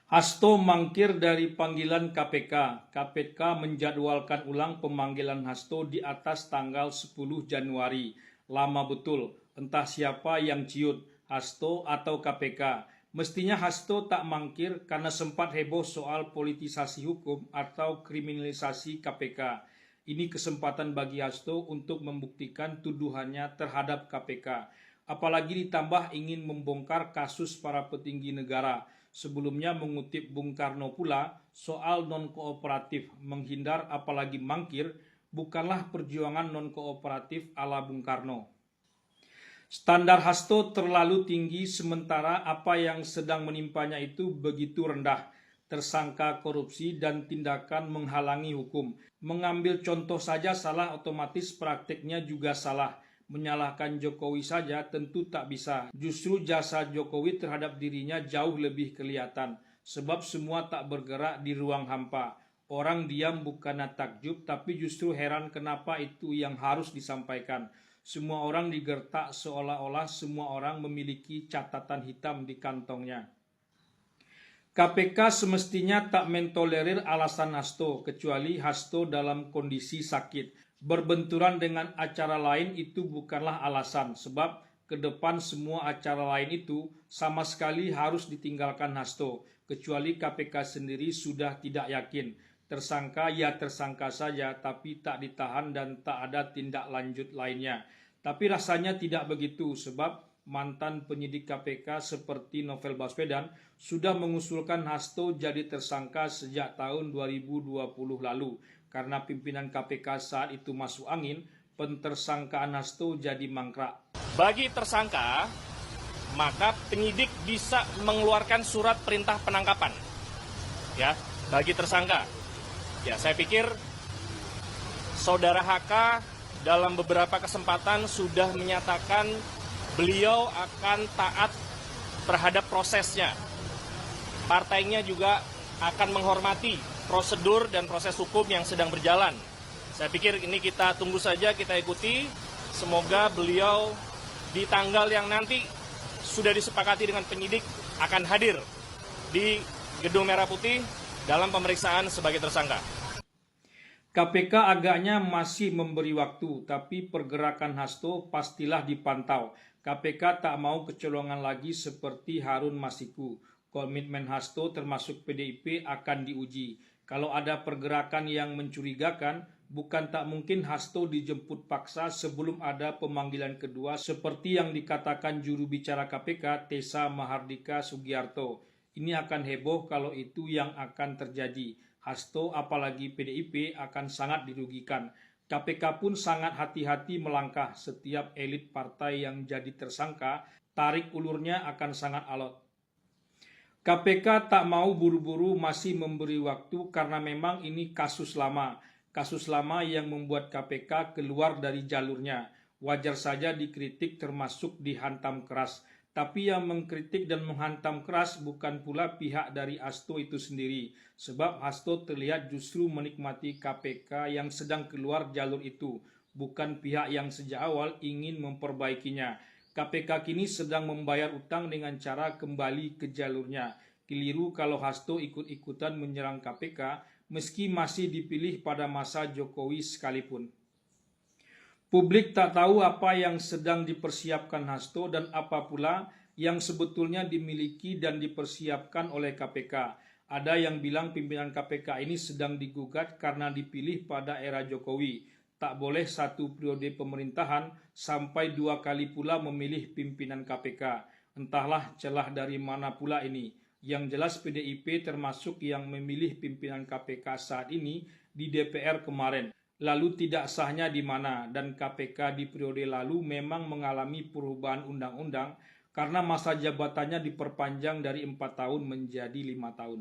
Hasto mangkir dari panggilan KPK. KPK menjadwalkan ulang pemanggilan Hasto di atas tanggal 10 Januari. Lama betul, entah siapa yang ciut, Hasto atau KPK. Mestinya Hasto tak mangkir karena sempat heboh soal politisasi hukum atau kriminalisasi KPK. Ini kesempatan bagi Hasto untuk membuktikan tuduhannya terhadap KPK. Apalagi ditambah ingin membongkar kasus para petinggi negara. Sebelumnya mengutip Bung Karno pula, soal non-kooperatif menghindar apalagi mangkir bukanlah perjuangan non-kooperatif ala Bung Karno. Standar Hasto terlalu tinggi sementara apa yang sedang menimpanya itu begitu rendah. Tersangka korupsi dan tindakan menghalangi hukum. Mengambil contoh saja salah, otomatis prakteknya juga salah. Menyalahkan Jokowi saja tentu tak bisa. Justru jasa Jokowi terhadap dirinya jauh lebih kelihatan. Sebab semua tak bergerak di ruang hampa. Orang diam bukannya takjub, tapi justru heran kenapa itu yang harus disampaikan. Semua orang digertak seolah-olah semua orang memiliki catatan hitam di kantongnya. KPK semestinya tak mentolerir alasan Hasto, kecuali Hasto dalam kondisi sakit. Berbenturan dengan acara lain itu bukanlah alasan, sebab ke depan semua acara lain itu sama sekali harus ditinggalkan Hasto, kecuali KPK sendiri sudah tidak yakin. Tersangka ya tersangka saja, tapi tak ditahan dan tak ada tindak lanjut lainnya. Tapi rasanya tidak begitu, sebab mantan penyidik KPK seperti Novel Baswedan sudah mengusulkan Hasto jadi tersangka sejak tahun 2020 lalu. Karena pimpinan KPK saat itu masuk angin, pentersangkaan Hasto jadi mangkrak. Bagi tersangka, maka penyidik bisa mengeluarkan surat perintah penangkapan. Ya, bagi tersangka. Ya, saya pikir Saudara HK dalam beberapa kesempatan sudah menyatakan beliau akan taat terhadap prosesnya. Partainya juga akan menghormati prosedur dan proses hukum yang sedang berjalan. Saya pikir ini kita tunggu saja, kita ikuti. Semoga beliau di tanggal yang nanti sudah disepakati dengan penyidik akan hadir di Gedung Merah Putih dalam pemeriksaan sebagai tersangka. KPK agaknya masih memberi waktu, tapi pergerakan Hasto pastilah dipantau. KPK tak mau kecolongan lagi seperti Harun Masiku. Komitmen Hasto termasuk PDIP akan diuji. Kalau ada pergerakan yang mencurigakan, bukan tak mungkin Hasto dijemput paksa sebelum ada pemanggilan kedua seperti yang dikatakan juru bicara KPK Tessa Mahardika Sugiarto. Ini akan heboh kalau itu yang akan terjadi. Hasto apalagi PDIP akan sangat dirugikan. KPK pun sangat hati-hati melangkah. Setiap elit partai yang jadi tersangka, tarik ulurnya akan sangat alot. KPK tak mau buru-buru, masih memberi waktu karena memang ini kasus lama. Kasus lama yang membuat KPK keluar dari jalurnya. Wajar saja dikritik termasuk dihantam keras. Tapi yang mengkritik dan menghantam keras bukan pula pihak dari Hasto itu sendiri. Sebab Hasto terlihat justru menikmati KPK yang sedang keluar jalur itu. Bukan pihak yang sejak awal ingin memperbaikinya. KPK kini sedang membayar utang dengan cara kembali ke jalurnya. Keliru kalau Hasto ikut-ikutan menyerang KPK meski masih dipilih pada masa Jokowi sekalipun. Publik tak tahu apa yang sedang dipersiapkan Hasto dan apa pula yang sebetulnya dimiliki dan dipersiapkan oleh KPK. Ada yang bilang pimpinan KPK ini sedang digugat karena dipilih pada era Jokowi. Tak boleh satu periode pemerintahan sampai 2 kali pula memilih pimpinan KPK. Entahlah celah dari mana pula ini. Yang jelas PDIP termasuk yang memilih pimpinan KPK saat ini di DPR kemarin. Lalu tidak sahnya di mana, dan KPK di periode lalu memang mengalami perubahan undang-undang karena masa jabatannya diperpanjang dari 4 tahun menjadi 5 tahun.